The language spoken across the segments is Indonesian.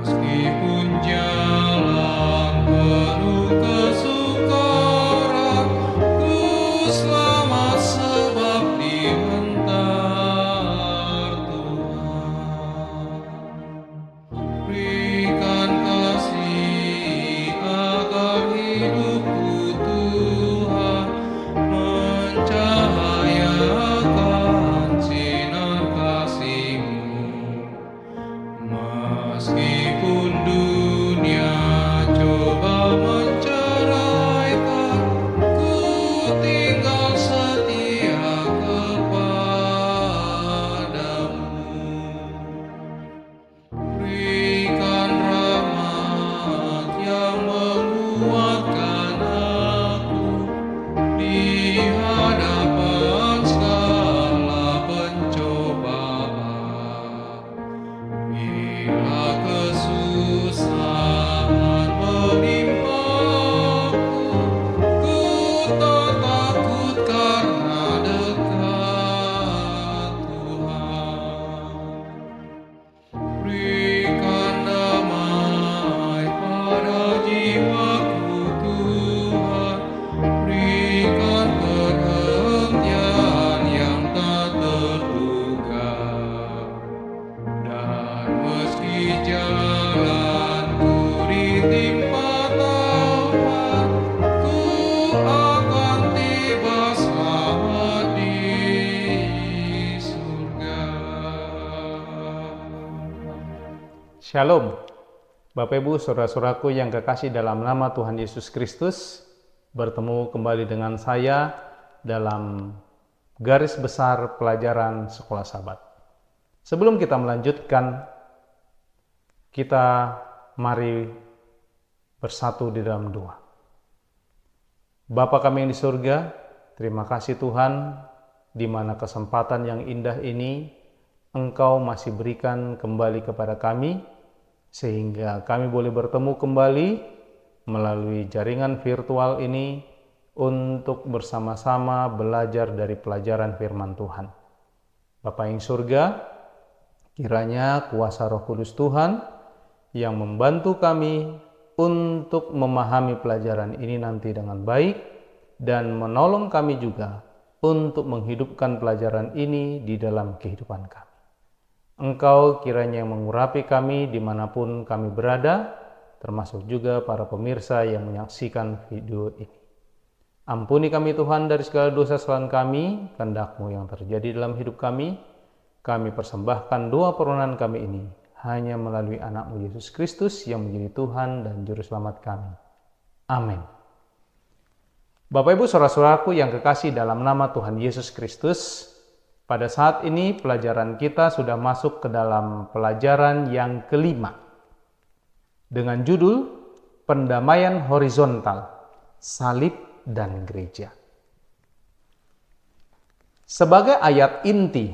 Meskipun jalan penuh kesukaran, ku selamat sebab dihantar Tuhan. Berikan kasih agar hidupku Tuhan, mencahayakan sinar kasih-Mu. Meskipun dunia coba menceraikan, ku tinggal setia kepadamu. Berikan rahmat yang menguatkan aku di hadapan segala pencobaan. Bila kesusahan menimpaku, ku tak takut karena dekat Tuhan. Berikan damai pada jiwaku Tuhan, berikan perhentian yang tak terduga. Dan meski jalanku ditimpa taufan, ku akan tiba selamat di surga. Shalom, Bapak Ibu, saudara-saudaraku yang kekasih dalam nama Tuhan Yesus Kristus. Bertemu kembali dengan saya dalam garis besar pelajaran Sekolah Sabat. Sebelum kita melanjutkan, kita mari bersatu di dalam doa. Bapa kami yang di surga, terima kasih Tuhan, di mana kesempatan yang indah ini Engkau masih berikan kembali kepada kami, sehingga kami boleh bertemu kembali melalui jaringan virtual ini untuk bersama-sama belajar dari pelajaran firman Tuhan. Bapa yang surga, kiranya kuasa Roh Kudus Tuhan yang membantu kami untuk memahami pelajaran ini nanti dengan baik dan menolong kami juga untuk menghidupkan pelajaran ini di dalam kehidupan kami. Engkau kiranya yang mengurapi kami dimanapun kami berada, termasuk juga para pemirsa yang menyaksikan video ini. Ampuni kami Tuhan dari segala dosa kesalahan kami, kehendak-Mu yang terjadi dalam hidup kami. Kami persembahkan doa permohonan kami ini hanya melalui anak-Mu Yesus Kristus yang menjadi Tuhan dan Juru Selamat kami. Amin. Bapak Ibu saudara-saudaraku yang kekasih dalam nama Tuhan Yesus Kristus, pada saat ini pelajaran kita sudah masuk ke dalam pelajaran yang kelima dengan judul Pendamaian Horizontal, Salib dan Gereja. Sebagai ayat inti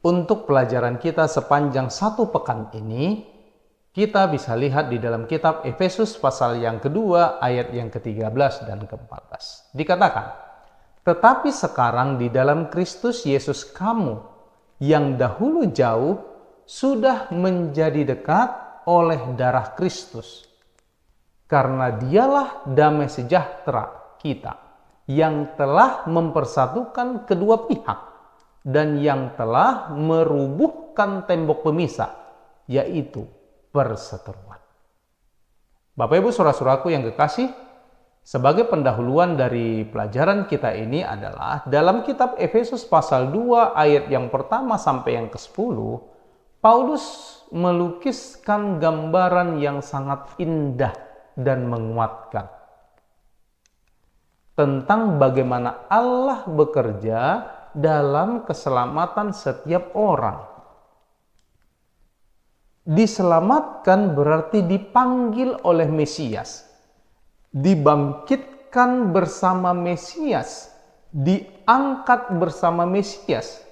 untuk pelajaran kita sepanjang satu pekan ini, kita bisa lihat di dalam kitab Efesus pasal yang kedua ayat yang ke-13 dan ke-14. Dikatakan, tetapi sekarang di dalam Kristus Yesus kamu yang dahulu jauh sudah menjadi dekat oleh darah Kristus. Karena dialah damai sejahtera kita yang telah mempersatukan kedua pihak dan yang telah merubuhkan tembok pemisah, yaitu perseteruan. Bapak Ibu saudara-saudaraku yang kekasih, sebagai pendahuluan dari pelajaran kita ini adalah dalam kitab Efesus pasal 2 ayat yang pertama sampai yang ke-10, Paulus melukiskan gambaran yang sangat indah dan menguatkan tentang bagaimana Allah bekerja dalam keselamatan setiap orang. Diselamatkan berarti dipanggil oleh Mesias, dibangkitkan bersama Mesias, diangkat bersama Mesias,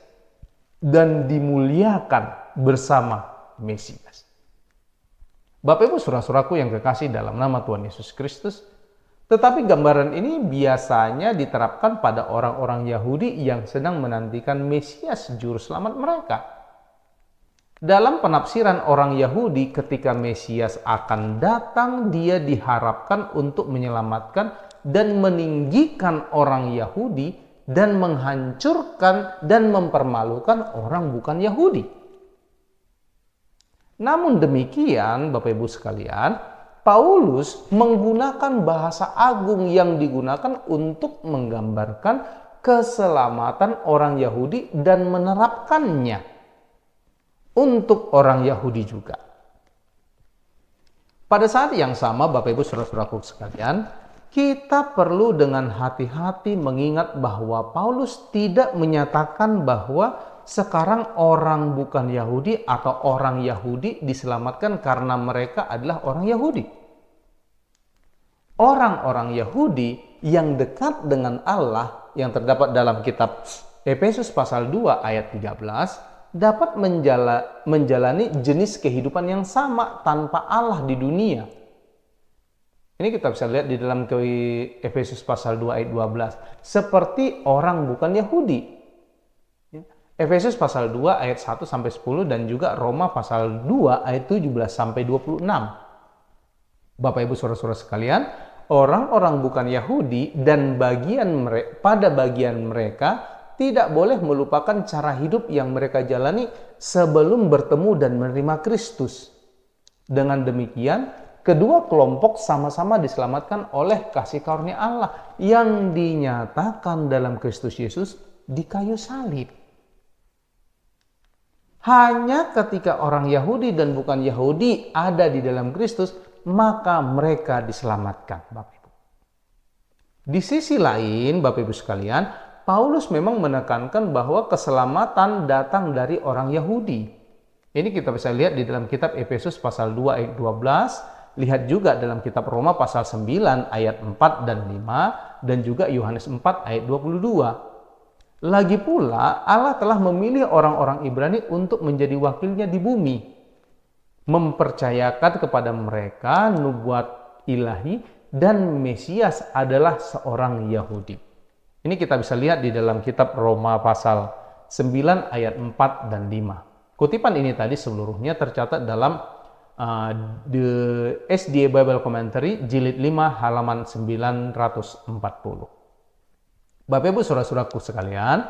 dan dimuliakan bersama Mesias. Bapak Ibu saudara-saudaraku yang kekasih dalam nama Tuhan Yesus Kristus, tetapi gambaran ini biasanya diterapkan pada orang-orang Yahudi yang sedang menantikan Mesias juru selamat mereka. Dalam penafsiran orang Yahudi, ketika Mesias akan datang, dia diharapkan untuk menyelamatkan dan meninggikan orang Yahudi dan menghancurkan dan mempermalukan orang bukan Yahudi. Namun demikian, Bapak Ibu sekalian, Paulus menggunakan bahasa agung yang digunakan untuk menggambarkan keselamatan orang Yahudi dan menerapkannya untuk orang Yahudi juga. Pada saat yang sama, Bapak Ibu saudara-saudaraku sekalian, kita perlu dengan hati-hati mengingat bahwa Paulus tidak menyatakan bahwa sekarang orang bukan Yahudi atau orang Yahudi diselamatkan karena mereka adalah orang Yahudi. Orang-orang Yahudi yang dekat dengan Allah yang terdapat dalam kitab Efesus pasal 2 ayat 13 dapat menjalani jenis kehidupan yang sama tanpa Allah di dunia. Ini kita bisa lihat di dalam Efesus pasal 2 ayat 12. Seperti orang bukan Yahudi. Efesus pasal 2 ayat 1 sampai 10 dan juga Roma pasal 2 ayat 17 sampai 26. Bapak Ibu saudara-saudara sekalian, orang-orang bukan Yahudi dan pada bagian mereka tidak boleh melupakan cara hidup yang mereka jalani sebelum bertemu dan menerima Kristus. Dengan demikian, kedua kelompok sama-sama diselamatkan oleh kasih karunia Allah yang dinyatakan dalam Kristus Yesus di kayu salib. Hanya ketika orang Yahudi dan bukan Yahudi ada di dalam Kristus, maka mereka diselamatkan, Bapak Ibu. Di sisi lain, Bapak Ibu sekalian, Paulus memang menekankan bahwa keselamatan datang dari orang Yahudi. Ini kita bisa lihat di dalam kitab Efesus pasal 2 ayat 12, lihat juga dalam kitab Roma pasal 9 ayat 4 dan 5, dan juga Yohanes 4 ayat 22. Lagi pula, Allah telah memilih orang-orang Ibrani untuk menjadi wakilnya di bumi, mempercayakan kepada mereka nubuat ilahi dan Mesias adalah seorang Yahudi. Ini kita bisa lihat di dalam kitab Roma pasal 9 ayat 4 dan 5. Kutipan ini tadi seluruhnya tercatat dalam The SDA Bible Commentary jilid 5 halaman 940. Bapak Ibu saudara-saudaraku sekalian,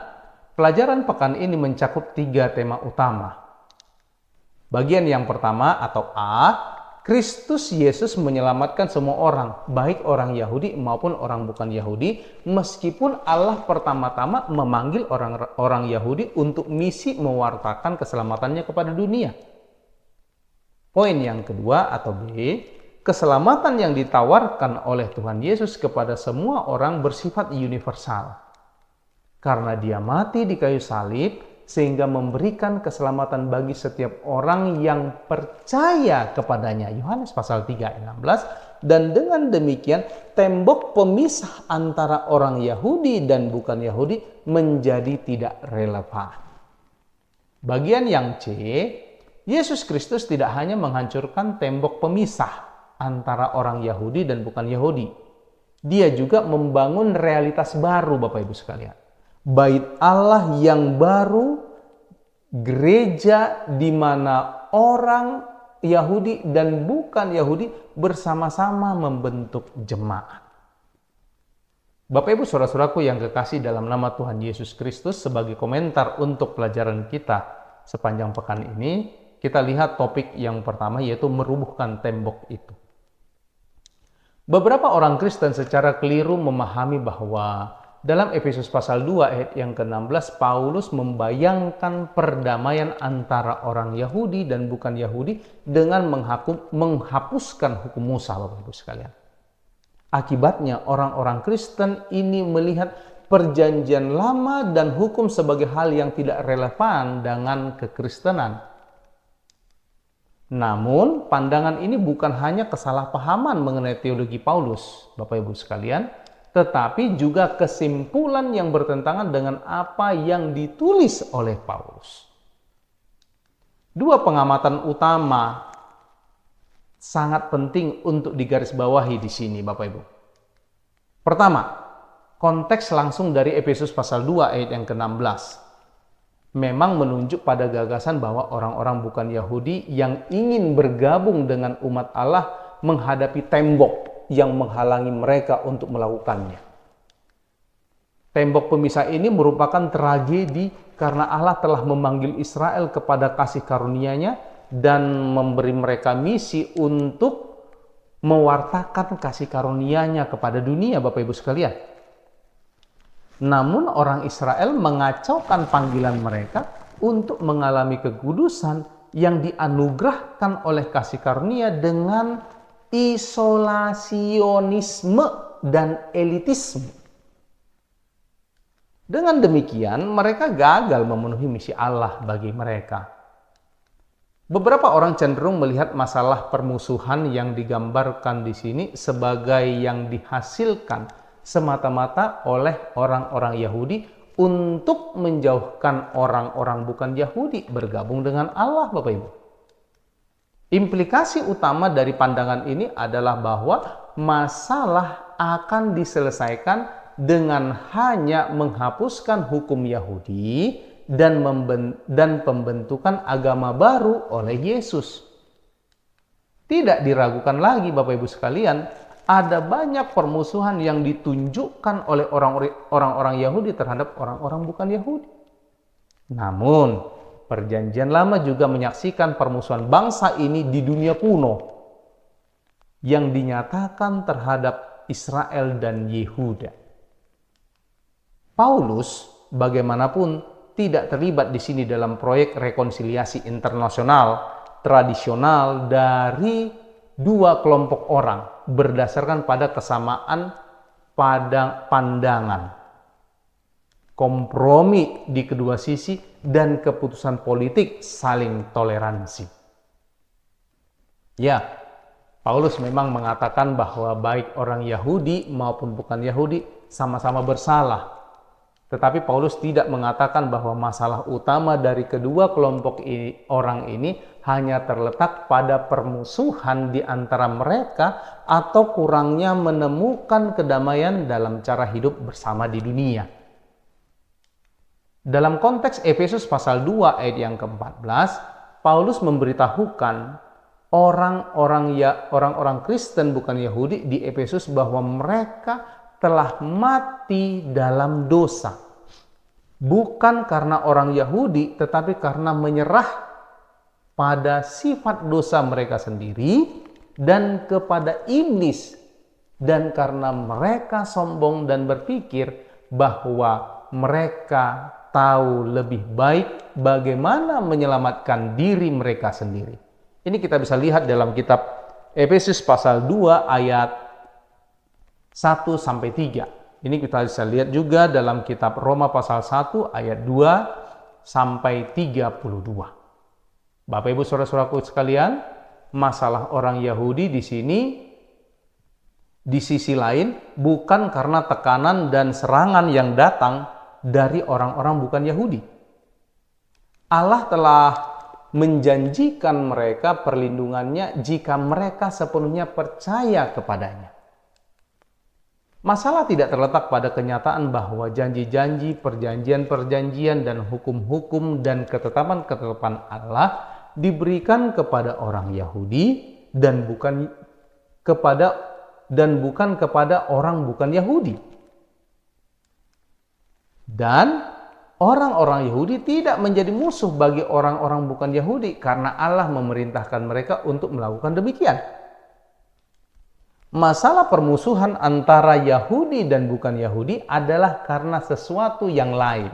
pelajaran pekan ini mencakup 3 tema utama. Bagian yang pertama atau A, Kristus Yesus menyelamatkan semua orang, baik orang Yahudi maupun orang bukan Yahudi, meskipun Allah pertama-tama memanggil orang Yahudi untuk misi mewartakan keselamatannya kepada dunia. Poin yang kedua atau B, keselamatan yang ditawarkan oleh Tuhan Yesus kepada semua orang bersifat universal. Karena dia mati di kayu salib, sehingga memberikan keselamatan bagi setiap orang yang percaya kepadanya. Yohanes pasal 3 ayat 16. Dan dengan demikian tembok pemisah antara orang Yahudi dan bukan Yahudi menjadi tidak relevan. Bagian yang C, Yesus Kristus tidak hanya menghancurkan tembok pemisah antara orang Yahudi dan bukan Yahudi. Dia juga membangun realitas baru, Bapak Ibu sekalian. Bait Allah yang baru, gereja di mana orang Yahudi dan bukan Yahudi bersama-sama membentuk jemaat. Bapak Ibu saudara-saudaraku yang kekasih dalam nama Tuhan Yesus Kristus, sebagai komentar untuk pelajaran kita sepanjang pekan ini, kita lihat topik yang pertama yaitu merubuhkan tembok itu. Beberapa orang Kristen secara keliru memahami bahwa dalam Efesus pasal 2 ayat yang ke-16, Paulus membayangkan perdamaian antara orang Yahudi dan bukan Yahudi dengan menghapuskan hukum Musa, Bapak Ibu sekalian. Akibatnya orang-orang Kristen ini melihat perjanjian lama dan hukum sebagai hal yang tidak relevan dengan kekristenan. Namun, pandangan ini bukan hanya kesalahpahaman mengenai teologi Paulus, Bapak Ibu sekalian, tetapi juga kesimpulan yang bertentangan dengan apa yang ditulis oleh Paulus. Dua pengamatan utama sangat penting untuk digarisbawahi di sini, Bapak Ibu. Pertama, konteks langsung dari Efesus pasal 2 ayat yang ke-16. memang menunjuk pada gagasan bahwa orang-orang bukan Yahudi yang ingin bergabung dengan umat Allah menghadapi tembok yang menghalangi mereka untuk melakukannya. Tembok pemisah ini merupakan tragedi karena Allah telah memanggil Israel kepada kasih karunia-Nya dan memberi mereka misi untuk mewartakan kasih karunia-Nya kepada dunia, Bapak Ibu sekalian. Namun orang Israel mengacaukan panggilan mereka untuk mengalami kekudusan yang dianugerahkan oleh kasih karunia dengan isolasionisme dan elitisme. Dengan demikian, mereka gagal memenuhi misi Allah bagi mereka. Beberapa orang cenderung melihat masalah permusuhan yang digambarkan di sini sebagai yang dihasilkan semata-mata oleh orang-orang Yahudi untuk menjauhkan orang-orang bukan Yahudi bergabung dengan Allah, Bapak Ibu. Implikasi utama dari pandangan ini adalah bahwa masalah akan diselesaikan dengan hanya menghapuskan hukum Yahudi dan pembentukan agama baru oleh Yesus. Tidak diragukan lagi, Bapak Ibu sekalian, ada banyak permusuhan yang ditunjukkan oleh orang-orang Yahudi terhadap orang-orang bukan Yahudi. Namun, Perjanjian Lama juga menyaksikan permusuhan bangsa ini di dunia kuno yang dinyatakan terhadap Israel dan Yehuda. Paulus bagaimanapun tidak terlibat di sini dalam proyek rekonsiliasi internasional tradisional dari dua kelompok orang berdasarkan pada kesamaan pada pandangan, kompromi di kedua sisi, dan keputusan politik saling toleransi. Ya, Paulus memang mengatakan bahwa baik orang Yahudi maupun bukan Yahudi sama-sama bersalah. Tetapi Paulus tidak mengatakan bahwa masalah utama dari kedua kelompok orang ini hanya terletak pada permusuhan di antara mereka atau kurangnya menemukan kedamaian dalam cara hidup bersama di dunia. Dalam konteks Efesus pasal 2 ayat yang ke-14, Paulus memberitahukan orang-orang Kristen bukan Yahudi di Efesus bahwa mereka telah mati dalam dosa. Bukan karena orang Yahudi, tetapi karena menyerah pada sifat dosa mereka sendiri dan kepada iblis. Dan karena mereka sombong dan berpikir bahwa mereka tahu lebih baik bagaimana menyelamatkan diri mereka sendiri. Ini kita bisa lihat dalam kitab Efesus pasal 2 ayat 1-3. Ini kita bisa lihat juga dalam kitab Roma pasal 1 ayat 2-32. Bapak Ibu saudara-saudaraku sekalian, masalah orang Yahudi di sini di sisi lain bukan karena tekanan dan serangan yang datang dari orang-orang bukan Yahudi. Allah telah menjanjikan mereka perlindungannya jika mereka sepenuhnya percaya kepadanya. Masalah tidak terletak pada kenyataan bahwa janji-janji, perjanjian-perjanjian, dan hukum-hukum dan ketetapan-ketetapan Allah diberikan kepada orang Yahudi dan bukan kepada orang bukan Yahudi. Dan orang-orang Yahudi tidak menjadi musuh bagi orang-orang bukan Yahudi karena Allah memerintahkan mereka untuk melakukan demikian. Masalah permusuhan antara Yahudi dan bukan Yahudi adalah karena sesuatu yang lain.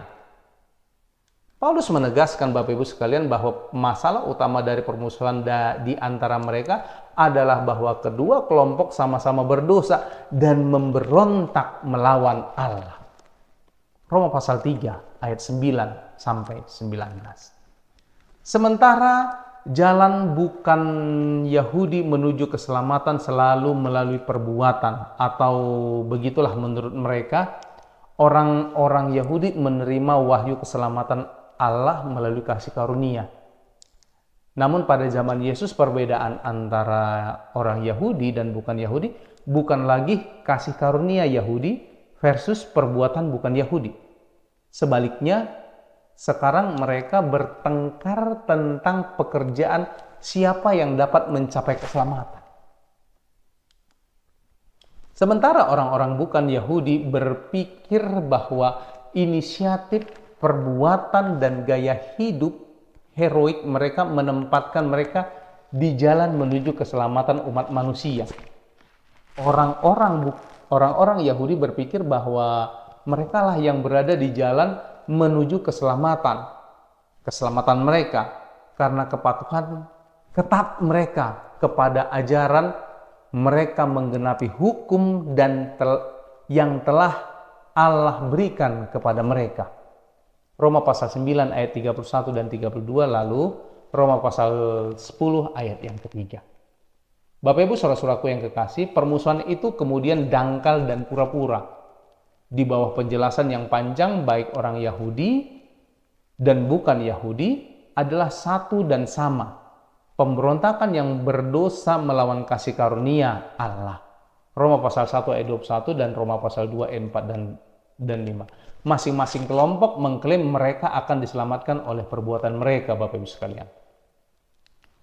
Paulus menegaskan Bapak Ibu sekalian bahwa masalah utama dari permusuhan di antara mereka adalah bahwa kedua kelompok sama-sama berdosa dan memberontak melawan Allah. Roma pasal 3 ayat 9-19. Sementara jalan bukan Yahudi menuju keselamatan selalu melalui perbuatan, atau begitulah menurut mereka, orang-orang Yahudi menerima wahyu keselamatan Allah melalui kasih karunia. Namun pada zaman Yesus perbedaan antara orang Yahudi dan bukan Yahudi bukan lagi kasih karunia Yahudi versus perbuatan bukan Yahudi. Sebaliknya, Sekarang mereka bertengkar tentang pekerjaan siapa yang dapat mencapai keselamatan. Sementara orang-orang bukan Yahudi berpikir bahwa inisiatif, perbuatan, dan gaya hidup heroik mereka menempatkan mereka di jalan menuju keselamatan umat manusia. Orang-orang Yahudi berpikir bahwa mereka lah yang berada di jalan menuju keselamatan mereka karena kepatuhan ketat mereka kepada ajaran mereka menggenapi hukum yang telah Allah berikan kepada mereka. Roma pasal 9 ayat 31 dan 32, lalu Roma pasal 10 ayat yang ketiga. Bapak Ibu saudara-saudaraku yang kekasih, permusuhan itu kemudian dangkal dan pura-pura. Di bawah penjelasan yang panjang, baik orang Yahudi dan bukan Yahudi adalah satu dan sama. Pemberontakan yang berdosa melawan kasih karunia Allah. Roma pasal 1 ayat 21 dan Roma pasal 2 ayat 4 dan 5. Masing-masing kelompok mengklaim mereka akan diselamatkan oleh perbuatan mereka, Bapak Ibu sekalian.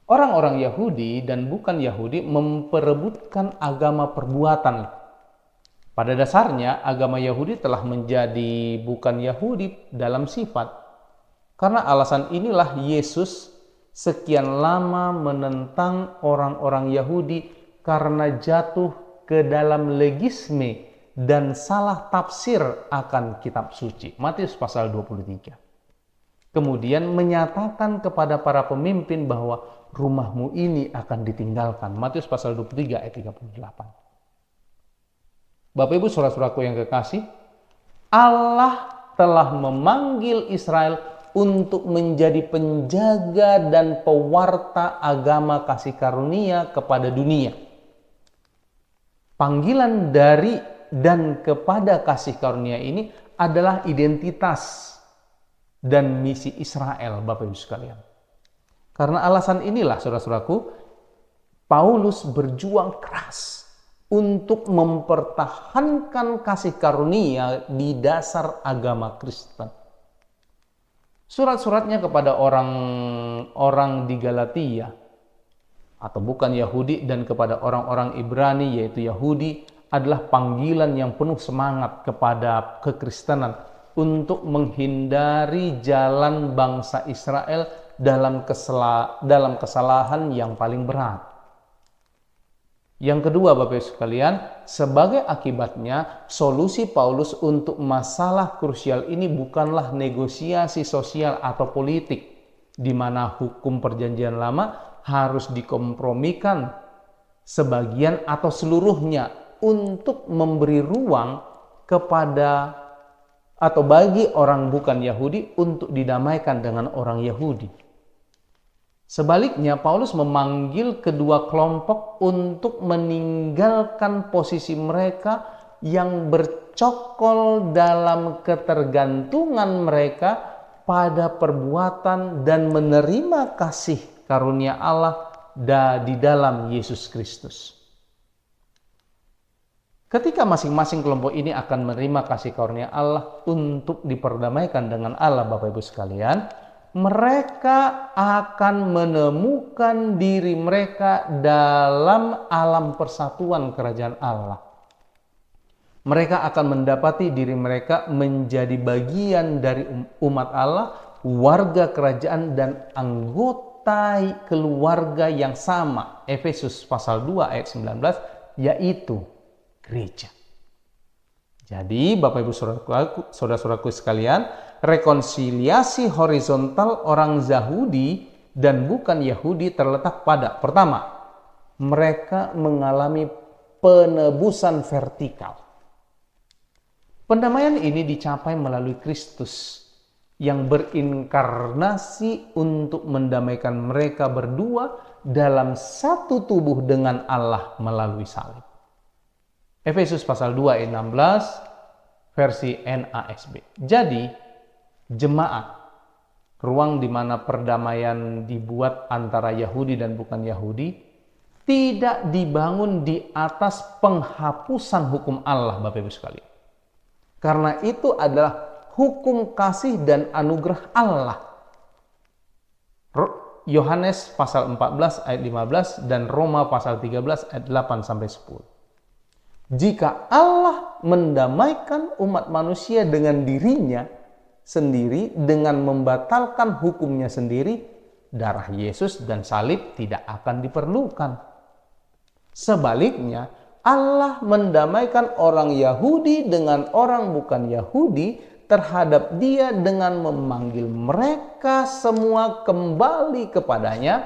Orang-orang Yahudi dan bukan Yahudi memperebutkan agama perbuatan. Pada dasarnya, agama Yahudi telah menjadi bukan Yahudi dalam sifat. Karena alasan inilah Yesus sekian lama menentang orang-orang Yahudi karena jatuh ke dalam legisme dan salah tafsir akan kitab suci. Matius pasal 23. Kemudian menyatakan kepada para pemimpin bahwa rumahmu ini akan ditinggalkan. Matius pasal 23 ayat 38. Bapak Ibu saudara-saudaraku yang kekasih, Allah telah memanggil Israel untuk menjadi penjaga dan pewarta agama kasih karunia kepada dunia. Panggilan dari dan kepada kasih karunia ini adalah identitas dan misi Israel, Bapak Ibu sekalian. Karena alasan inilah, saudara-saudaraku, Paulus berjuang keras untuk mempertahankan kasih karunia di dasar agama Kristen. Surat-suratnya kepada orang-orang di Galatia atau bukan Yahudi dan kepada orang-orang Ibrani yaitu Yahudi adalah panggilan yang penuh semangat kepada kekristenan untuk menghindari jalan bangsa Israel dalam kesalahan yang paling berat. Yang kedua, Bapak Ibu sekalian, sebagai akibatnya, solusi Paulus untuk masalah krusial ini bukanlah negosiasi sosial atau politik, di mana hukum perjanjian lama harus dikompromikan sebagian atau seluruhnya untuk memberi ruang kepada atau bagi orang bukan Yahudi untuk didamaikan dengan orang Yahudi. Sebaliknya, Paulus memanggil kedua kelompok untuk meninggalkan posisi mereka yang bercokol dalam ketergantungan mereka pada perbuatan dan menerima kasih karunia Allah di dalam Yesus Kristus. Ketika masing-masing kelompok ini akan menerima kasih karunia Allah untuk diperdamaikan dengan Allah, Bapak Ibu sekalian, mereka akan menemukan diri mereka dalam alam persatuan kerajaan Allah. Mereka akan mendapati diri mereka menjadi bagian dari umat Allah, warga kerajaan dan anggota keluarga yang sama. Efesus pasal 2 ayat 19, yaitu gereja. Jadi Bapak Ibu saudara-saudaraku sekalian, rekonsiliasi horizontal orang Yahudi dan bukan Yahudi terletak pada, pertama, mereka mengalami penebusan vertikal. Pendamaian ini dicapai melalui Kristus yang berinkarnasi untuk mendamaikan mereka berdua dalam satu tubuh dengan Allah melalui salib. Efesus pasal 2 ayat 16 versi NASB. Jadi, jemaat, ruang di mana perdamaian dibuat antara Yahudi dan bukan Yahudi, tidak dibangun di atas penghapusan hukum Allah, Bapak Ibu sekalian. Karena itu adalah hukum kasih dan anugerah Allah. Yohanes pasal 14 ayat 15 dan Roma pasal 13 ayat 8 sampai 10. Jika Allah mendamaikan umat manusia dengan dirinya sendiri dengan membatalkan hukumnya sendiri, darah Yesus dan salib tidak akan diperlukan. Sebaliknya, Allah mendamaikan orang Yahudi dengan orang bukan Yahudi terhadap Dia dengan memanggil mereka semua kembali kepadanya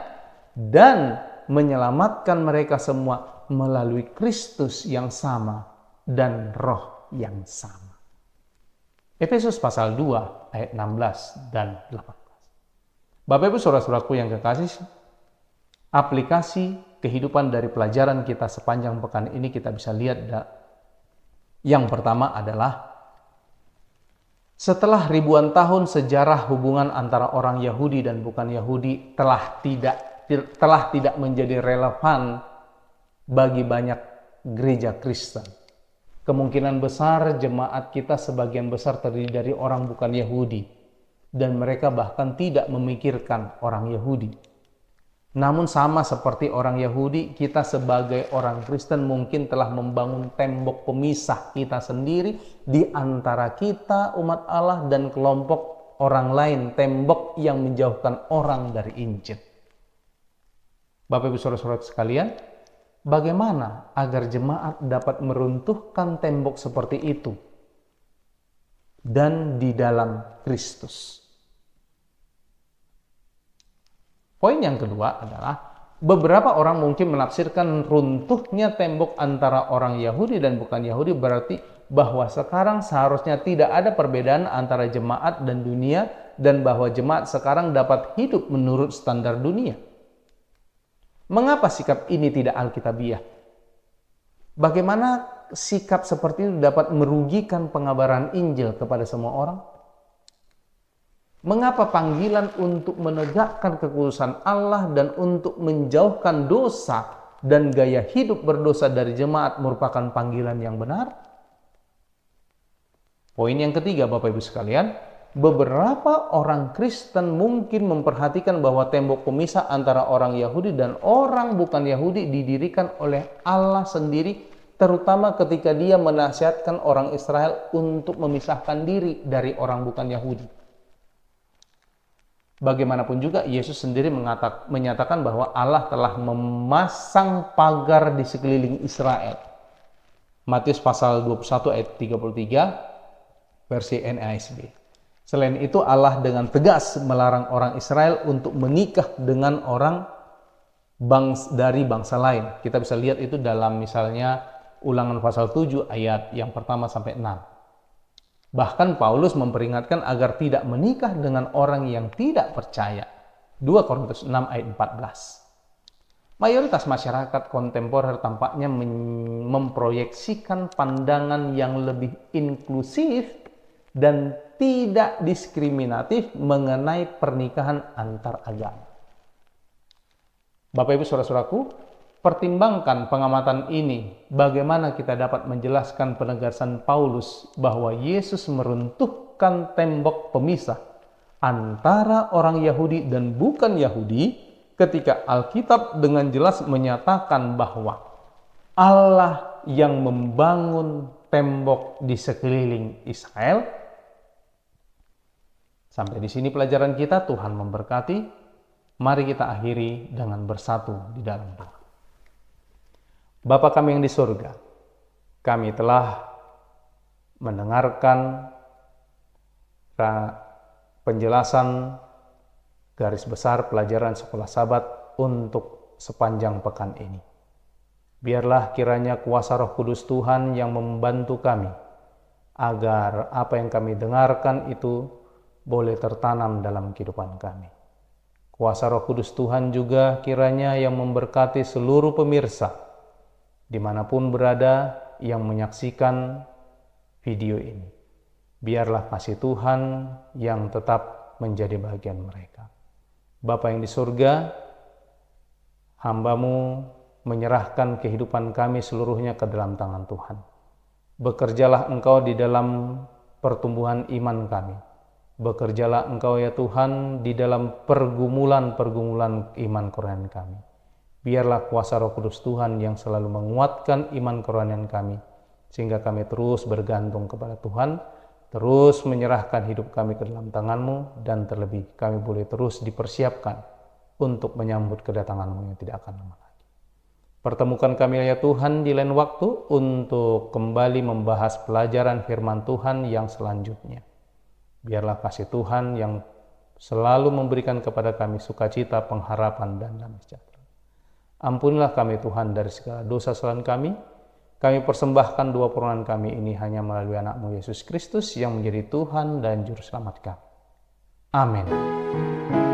dan menyelamatkan mereka semua melalui Kristus yang sama dan Roh yang sama. Efesus pasal 2 ayat 16 dan 18. Bapak Ibu saudara-saudaraku yang kekasih, aplikasi kehidupan dari pelajaran kita sepanjang pekan ini kita bisa lihat. Yang pertama adalah setelah ribuan tahun sejarah hubungan antara orang Yahudi dan bukan Yahudi telah tidak menjadi relevan bagi banyak gereja Kristen. Kemungkinan besar jemaat kita sebagian besar terdiri dari orang bukan Yahudi dan mereka bahkan tidak memikirkan orang Yahudi. Namun sama seperti orang Yahudi, kita sebagai orang Kristen mungkin telah membangun tembok pemisah kita sendiri di antara kita, umat Allah, dan kelompok orang lain, tembok yang menjauhkan orang dari Injil. Bapak Ibu saudara-saudara sekalian, bagaimana agar jemaat dapat meruntuhkan tembok seperti itu dan di dalam Kristus? Poin yang kedua adalah beberapa orang mungkin menafsirkan runtuhnya tembok antara orang Yahudi dan bukan Yahudi berarti bahwa sekarang seharusnya tidak ada perbedaan antara jemaat dan dunia dan bahwa jemaat sekarang dapat hidup menurut standar dunia. Mengapa sikap ini tidak alkitabiah? Bagaimana sikap seperti itu dapat merugikan pengabaran Injil kepada semua orang? Mengapa panggilan untuk menegakkan kekudusan Allah dan untuk menjauhkan dosa dan gaya hidup berdosa dari jemaat merupakan panggilan yang benar? Poin yang ketiga, Bapak Ibu sekalian, beberapa orang Kristen mungkin memperhatikan bahwa tembok pemisah antara orang Yahudi dan orang bukan Yahudi didirikan oleh Allah sendiri, terutama ketika Dia menasihatkan orang Israel untuk memisahkan diri dari orang bukan Yahudi. Bagaimanapun juga Yesus sendiri menyatakan bahwa Allah telah memasang pagar di sekeliling Israel. Matius pasal 21 ayat 33 versi NASB. Selain itu Allah dengan tegas melarang orang Israel untuk menikah dengan orang dari bangsa lain. Kita bisa lihat itu dalam misalnya Ulangan pasal 7 ayat yang pertama sampai 6. Bahkan Paulus memperingatkan agar tidak menikah dengan orang yang tidak percaya. 2 Korintus 6 ayat 14. Mayoritas masyarakat kontemporer tampaknya memproyeksikan pandangan yang lebih inklusif dan tidak diskriminatif mengenai pernikahan antar agama. Bapak Ibu saudara-saudaraku, pertimbangkan pengamatan ini, bagaimana kita dapat menjelaskan penegasan Paulus bahwa Yesus meruntuhkan tembok pemisah antara orang Yahudi dan bukan Yahudi ketika Alkitab dengan jelas menyatakan bahwa Allah yang membangun tembok di sekeliling Israel. Sampai di sini pelajaran kita, Tuhan memberkati. Mari kita akhiri dengan bersatu di dalam doa. Bapa kami yang di surga, kami telah mendengarkan penjelasan garis besar pelajaran sekolah Sabat untuk sepanjang pekan ini. Biarlah kiranya kuasa Roh Kudus Tuhan yang membantu kami, agar apa yang kami dengarkan itu boleh tertanam dalam kehidupan kami. Kuasa Roh Kudus Tuhan juga kiranya yang memberkati seluruh pemirsa, dimanapun berada yang menyaksikan video ini. Biarlah kasih Tuhan yang tetap menjadi bagian mereka. Bapa yang di surga, hamba-Mu menyerahkan kehidupan kami seluruhnya ke dalam tangan Tuhan. Bekerjalah Engkau di dalam pertumbuhan iman kami. Bekerjalah Engkau ya Tuhan di dalam pergumulan-pergumulan iman kerohanian kami. Biarlah kuasa Roh Kudus Tuhan yang selalu menguatkan iman kerohanian kami, sehingga kami terus bergantung kepada Tuhan, terus menyerahkan hidup kami ke dalam tangan-Mu, dan terlebih kami boleh terus dipersiapkan untuk menyambut kedatangan-Mu yang tidak akan lama lagi. Pertemukan kami ya Tuhan di lain waktu untuk kembali membahas pelajaran firman Tuhan yang selanjutnya. Biarlah kasih Tuhan yang selalu memberikan kepada kami sukacita, pengharapan, dan damai sejahtera. Ampunilah kami Tuhan dari segala dosa kesalahan kami. Kami persembahkan dua permohonan kami ini hanya melalui anak-Mu Yesus Kristus yang menjadi Tuhan dan Juru Selamat kami. Amin.